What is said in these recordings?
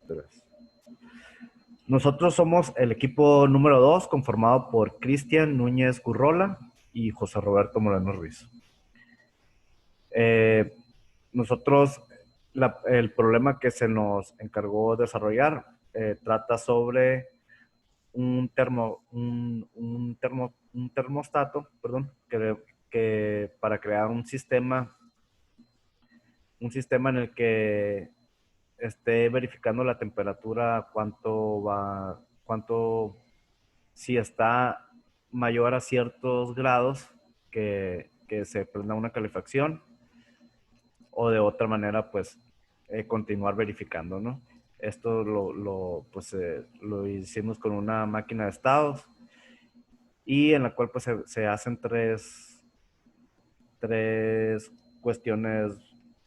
Tres. Nosotros somos el equipo número 2, conformado por Cristian Núñez Gurrola y José Roberto Moreno Ruiz. Eh, nosotros, el problema que se nos encargó desarrollar trata sobre un termostato, perdón, que para crear un sistema en el que esté verificando la temperatura, si está mayor a ciertos grados, que se prenda una calefacción, o de otra manera, pues, continuar verificando, ¿no? Esto lo hicimos con una máquina de estados y en la cual pues se hacen tres cuestiones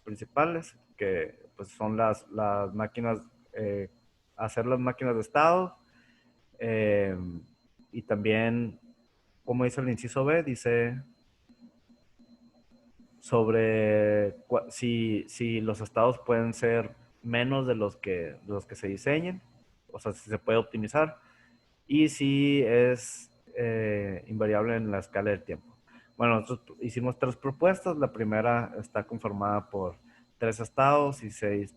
principales, que pues son las máquinas, hacer las máquinas de estado, eh, y también, como dice el inciso B, dice sobre si los estados pueden ser menos de los que se diseñen, o sea, si se puede optimizar, y si es invariable en la escala del tiempo. Bueno, nosotros hicimos tres propuestas. La primera está conformada por tres estados y seis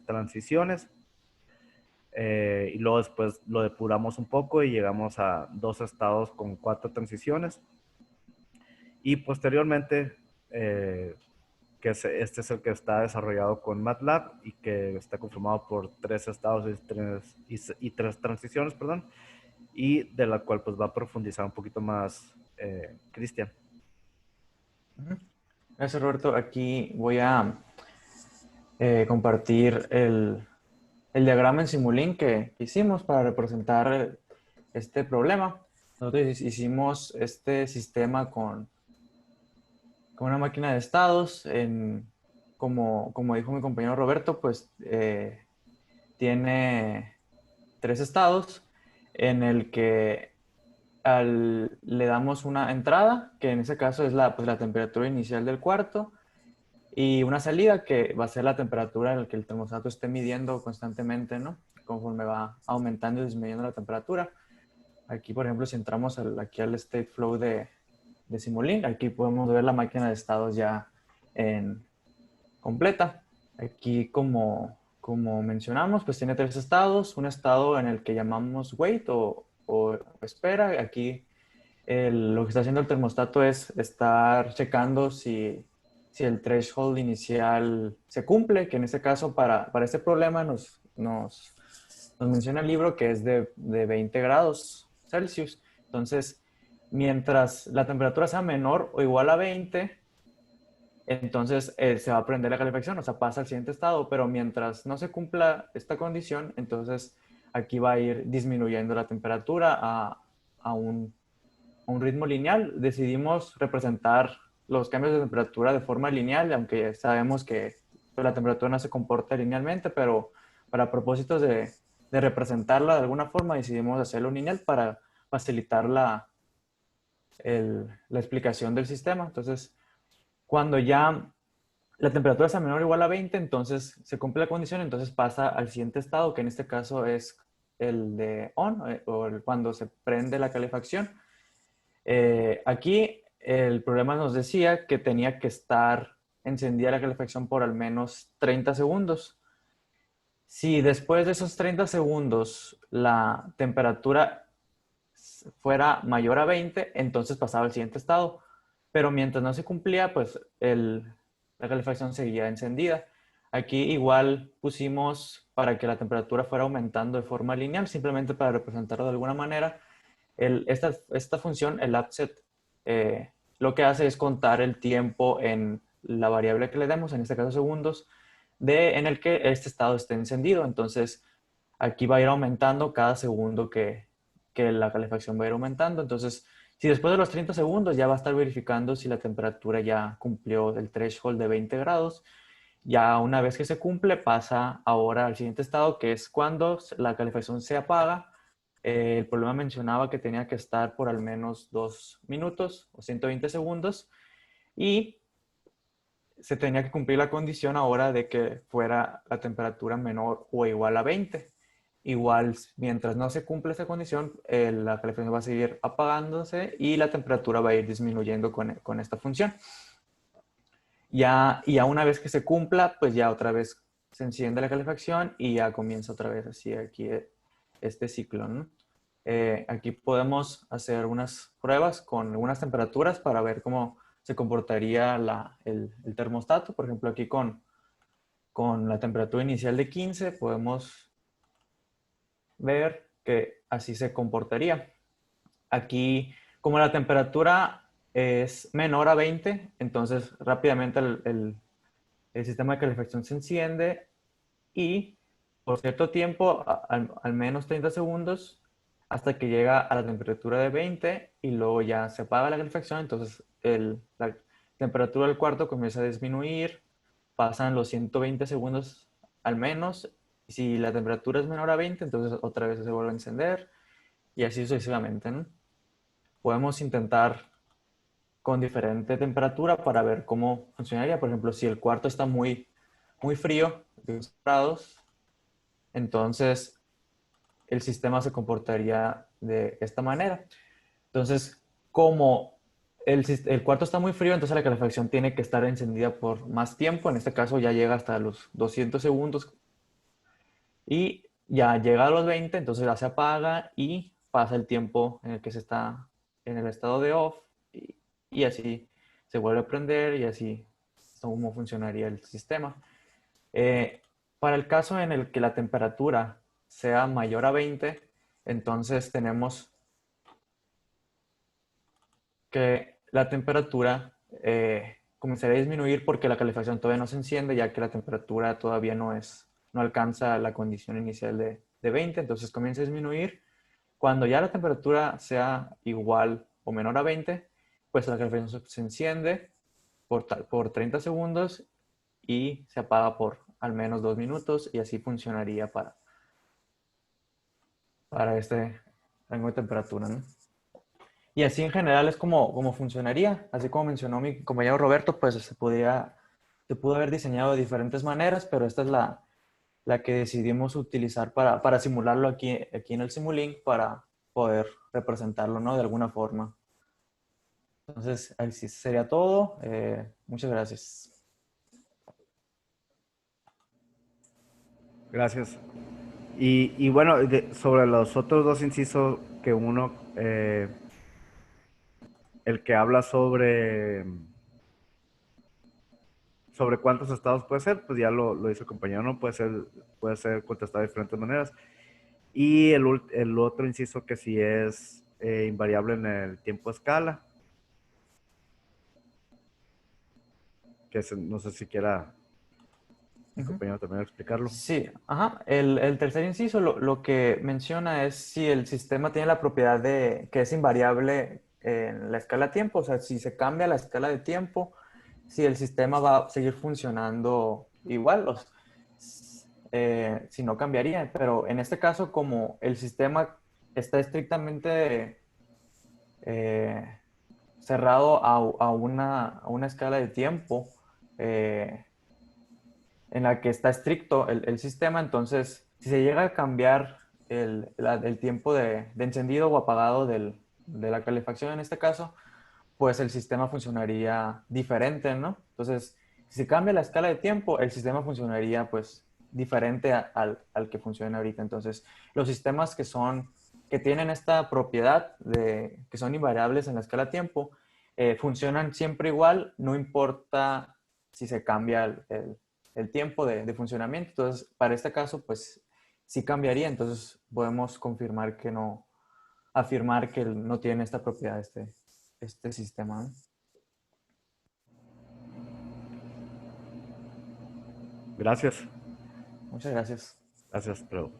transiciones. Y luego después lo depuramos un poco y llegamos a dos estados con cuatro transiciones. Y posteriormente, este es el que está desarrollado con MATLAB y que está conformado por tres estados y tres transiciones, perdón, y de la cual pues va a profundizar un poquito más Cristian. Gracias, Roberto. Aquí voy a compartir el diagrama en Simulink que hicimos para representar este problema. Nosotros hicimos este sistema con una máquina de estados. Como dijo mi compañero Roberto, pues tiene tres estados en el que le damos una entrada, que en ese caso es pues, la temperatura inicial del cuarto, y una salida que va a ser la temperatura en la que el termostato esté midiendo constantemente, ¿no? Conforme va aumentando y disminuyendo la temperatura. Aquí, por ejemplo, si entramos aquí al state flow de Simulink, aquí podemos ver la máquina de estados ya en completa. Aquí, como mencionamos, pues tiene tres estados. Un estado en el que llamamos wait o espera. Aquí lo que está haciendo el termostato es estar checando si el threshold inicial se cumple, que en este caso para este problema nos menciona el libro que es de 20 grados Celsius. Entonces, mientras la temperatura sea menor o igual a 20, entonces se va a prender la calefacción, o sea, pasa al siguiente estado, pero mientras no se cumpla esta condición, entonces aquí va a ir disminuyendo la temperatura a un ritmo lineal. Decidimos representar los cambios de temperatura de forma lineal, aunque sabemos que pues, la temperatura no se comporta linealmente, pero para propósitos de representarla de alguna forma decidimos hacerlo lineal para facilitar la explicación del sistema. Entonces, cuando ya la temperatura sea menor o igual a 20, entonces se cumple la condición, entonces pasa al siguiente estado, que en este caso es el de on, cuando se prende la calefacción. Aquí el problema nos decía que tenía que estar encendida la calefacción por al menos 30 segundos. Si después de esos 30 segundos la temperatura fuera mayor a 20, entonces pasaba al siguiente estado. Pero mientras no se cumplía, pues la calefacción seguía encendida. Aquí igual pusimos para que la temperatura fuera aumentando de forma lineal, simplemente para representarlo de alguna manera. Esta función, el appset, lo que hace es contar el tiempo en la variable que le demos, en este caso segundos, en el que este estado esté encendido. Entonces, aquí va a ir aumentando cada segundo que la calefacción va a ir aumentando. Entonces, si después de los 30 segundos ya va a estar verificando si la temperatura ya cumplió el threshold de 20 grados, ya una vez que se cumple, pasa ahora al siguiente estado, que es cuando la calefacción se apaga. El problema mencionaba que tenía que estar por al menos 2 minutos o 120 segundos. Y se tenía que cumplir la condición ahora de que fuera la temperatura menor o igual a 20. Igual, mientras no se cumple esa condición, la calefacción va a seguir apagándose y la temperatura va a ir disminuyendo con esta función. Ya una vez que se cumpla, pues ya otra vez se enciende la calefacción y ya comienza otra vez así aquí este ciclo, ¿no? Aquí podemos hacer unas pruebas con algunas temperaturas para ver cómo se comportaría el termostato. Por ejemplo, aquí con la temperatura inicial de 15 podemos ver que así se comportaría. Aquí, como la temperatura es menor a 20, entonces rápidamente el sistema de calefacción se enciende y por cierto tiempo, al menos 30 segundos, hasta que llega a la temperatura de 20 y luego ya se apaga la calefacción, entonces la temperatura del cuarto comienza a disminuir, pasan los 120 segundos al menos, y si la temperatura es menor a 20, entonces otra vez se vuelve a encender y así sucesivamente, ¿no? Podemos intentar con diferente temperatura para ver cómo funcionaría. Por ejemplo, si el cuarto está muy frío, de 2 grados, entonces el sistema se comportaría de esta manera. Entonces, como el cuarto está muy frío, entonces la calefacción tiene que estar encendida por más tiempo. En este caso ya llega hasta los 200 segundos y ya llega a los 20, entonces ya se apaga y pasa el tiempo en el que se está en el estado de off y así se vuelve a prender y así es como funcionaría el sistema. Eh, para el caso en el que la temperatura sea mayor a 20, entonces tenemos que la temperatura comenzaría a disminuir porque la calefacción todavía no se enciende, ya que la temperatura todavía no alcanza la condición inicial de 20, entonces comienza a disminuir. Cuando ya la temperatura sea igual o menor a 20, pues la calefacción se enciende por 30 segundos y se apaga por al menos 2 minutos y así funcionaría para este rango de temperatura, ¿no? Y así en general es como funcionaría. Así como mencionó mi compañero Roberto, pues se pudo haber diseñado de diferentes maneras, pero esta es la que decidimos utilizar para simularlo aquí en el Simulink para poder representarlo, ¿no? De alguna forma. Entonces, así sería todo. Muchas gracias. Gracias. Y bueno, sobre los otros dos incisos, que uno, el que habla sobre cuántos estados puede ser, pues ya lo hizo el compañero, ¿no? Puede ser contestado de diferentes maneras. Y el otro inciso que sí es invariable en el tiempo escala, no sé si quiera mi Ujú. compañero también explicarlo. Sí, ajá. El tercer inciso lo que menciona es si el sistema tiene la propiedad de que es invariable en la escala de tiempo, o sea, si se cambia la escala de tiempo, si el sistema va a seguir funcionando igual, si no cambiaría. Pero en este caso, como el sistema está estrictamente eh, cerrado a una escala de tiempo, eh, en la que está estricto el sistema, entonces si se llega a cambiar el tiempo de encendido o apagado de la calefacción en este caso, pues el sistema funcionaría diferente, ¿no? Entonces, si se cambia la escala de tiempo, el sistema funcionaría pues diferente al que funciona ahorita. Entonces, los sistemas que tienen esta propiedad que son invariables en la escala de tiempo, funcionan siempre igual, no importa si se cambia el tiempo de funcionamiento. Entonces, para este caso, pues sí cambiaría. Entonces, podemos confirmar que no, afirmar que no tiene esta propiedad este sistema, ¿no? Gracias. Muchas gracias. Gracias, pero